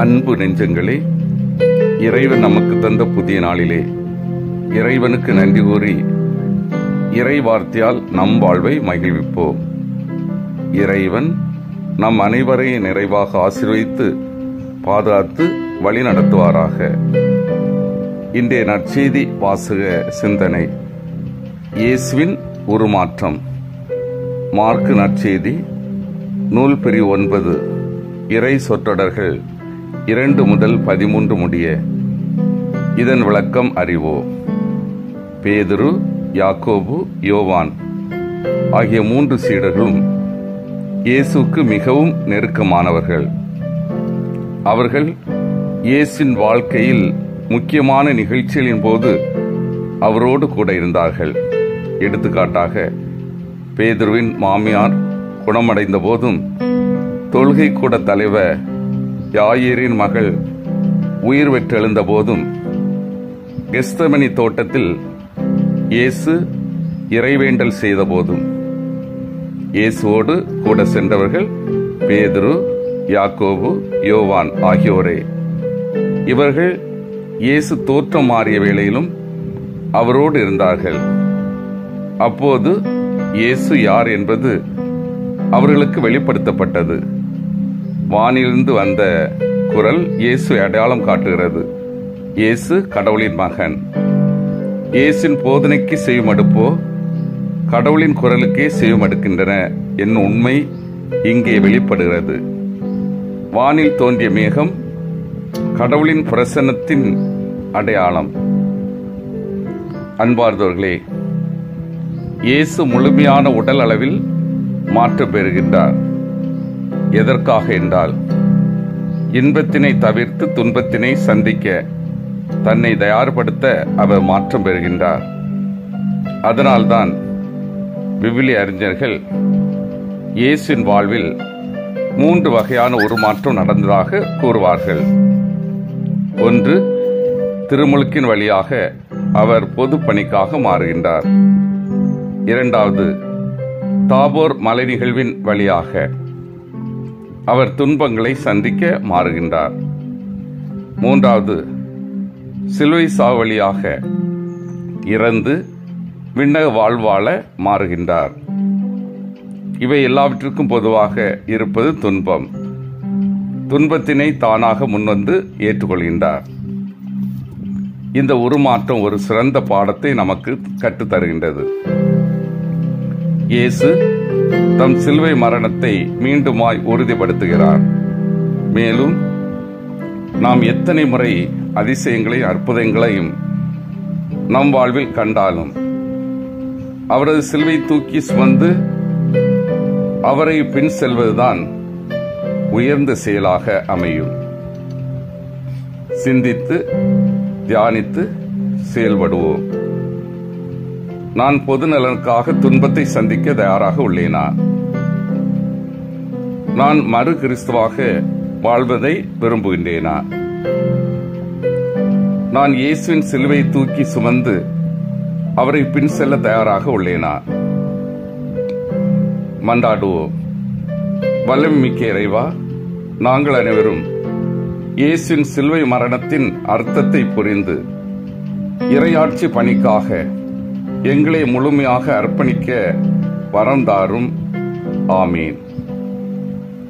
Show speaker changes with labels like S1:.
S1: அன்பு நெஞ்சங்களே, இறைவன் நமக்கு தந்த புதிய நாளிலே இறைவனுக்கு நன்றி கூறி இறை வார்த்தையால் நம் வாழ்வை மகிழ்விப்போம். இறைவன் நம் அனைவரையும் நிறைவாக ஆசீர்வதித்து பாதுகாத்து வழி நடத்துவாராக. இன்றைய நற்செய்தி வாசக சிந்தனை, இயேசுவின் உருமாற்றம். மார்க்கு நற்செய்தி நூல் பிரிவு 9, இறை சொற்றொடர்கள் 2 முதல் 13 முடிய. இதன் விளக்கம் அறிவோம். பேதுரு, யாக்கோபு, யோவான் ஆகிய 3 சீடர்களும் இயேசுக்கு மிகவும் நெருக்கமானவர்கள். அவர்கள் இயேசுவின் வாழ்க்கையில் முக்கியமான நிகழ்ச்சிகளின் போது அவரோடு கூட இருந்தார்கள். எடுத்துக்காட்டாக, பேதுருவின் மாமியார் குணமடைந்த போதும், தொழுகை கூட தலைவர் யாயீரின் மகள் உயிர் பெற்றெழுந்த போதும், கெத்செமனி தோட்டத்தில் இயேசு இறைவேண்டல் செய்த போதும் இயேசுவோடு கூட சென்றவர்கள் பேதுரு, யாக்கோபு, யோவான் ஆகியோரே. இவர்கள் இயேசு தோற்றம் மாறிய வேளையிலும் அவரோடு இருந்தார்கள். அப்போது இயேசு யார் என்பது அவர்களுக்கு வெளிப்படுத்தப்பட்டது. வானிலிருந்து வந்த குரல் இயேசு அடையாளம் காட்டுகிறது. இயேசு கடவுளின் மகன். இயேசுவின் போதனைக்கு செவிமடுப்போ கடவுளின் குரலுக்கே செவிமடுக்கின்றன என்னும் உண்மை இங்கே வெளிப்படுகிறது. வானில் தோன்றிய மேகம் கடவுளின் பிரசன்னத்தின் அடையாளம். அன்பார்ந்தவர்களே, இயேசு முழுமையான உடல் அளவில் மாற்றம் பெறுகின்றார். எதற்காக என்றால், இன்பத்தினை தவிர்த்து துன்பத்தினை சந்திக்க தன்னை தயார்படுத்த அவர் மாற்றம் பெறுகின்றார். அதனால்தான் விவிலிய அறிஞர்கள் இயேசுவின் வாழ்வில் 3 வகையான உருமாற்றம் நடந்ததாக கூறுவார்கள். 1, திருமுழுக்கின் வழியாக அவர் பொது பணிக்காக மாறுகின்றார். 2வது, தாபோர் மலை நிகழ்வின் வழியாக அவர் துன்பங்களை சந்திக்க மாறுகின்றார். 3வது, சிலுவை சாவு வழியாக இறந்து விண்ணக வாழ்வாழ மாறுகின்றார். இவை எல்லாவற்றிற்கும் பொதுவாக இருப்பது துன்பம். துன்பத்தினை தானாக முன்வந்து ஏற்றுக்கொள்கின்றார். இந்த உருமாற்றம் ஒரு சிறந்த பாடத்தை நமக்கு கற்றுத்தருகின்றது. இயேசு தம் சிலுவை மரணத்தை மீண்டுமாய் உறுதிப்படுத்துகிறார். மேலும் நாம் எத்தனை முறை அதிசயங்களையும் அற்புதங்களையும் நம் வாழ்வில் கண்டாலும் அவரது சிலுவை தூக்கி சுமந்து அவரை பின் செல்வதுதான் உயர்ந்த செயலாக அமையும். சிந்தித்து தியானித்து செயல்படுவோம். நான் பொது நலனுக்காக துன்பத்தை சந்திக்க தயாராக உள்ளேனா? நான் மறு கிறிஸ்துவாக வாழ்வதை விரும்புகின்றேனா? நான் இயேசுவின் சிலுவை தூக்கி சுமந்து அவரை பின் செல்ல தயாராக உள்ளேனா? மன்றாடுவோம். வல்லமை மிக்க இறைவா, நாங்கள் அனைவரும் இயேசுவின் சிலுவை மரணத்தின் அர்த்தத்தை புரிந்து இறையாட்சி பணிக்காக எங்களை முழுமையாக அர்ப்பணிக்க வரம் தாரும். ஆமீன்.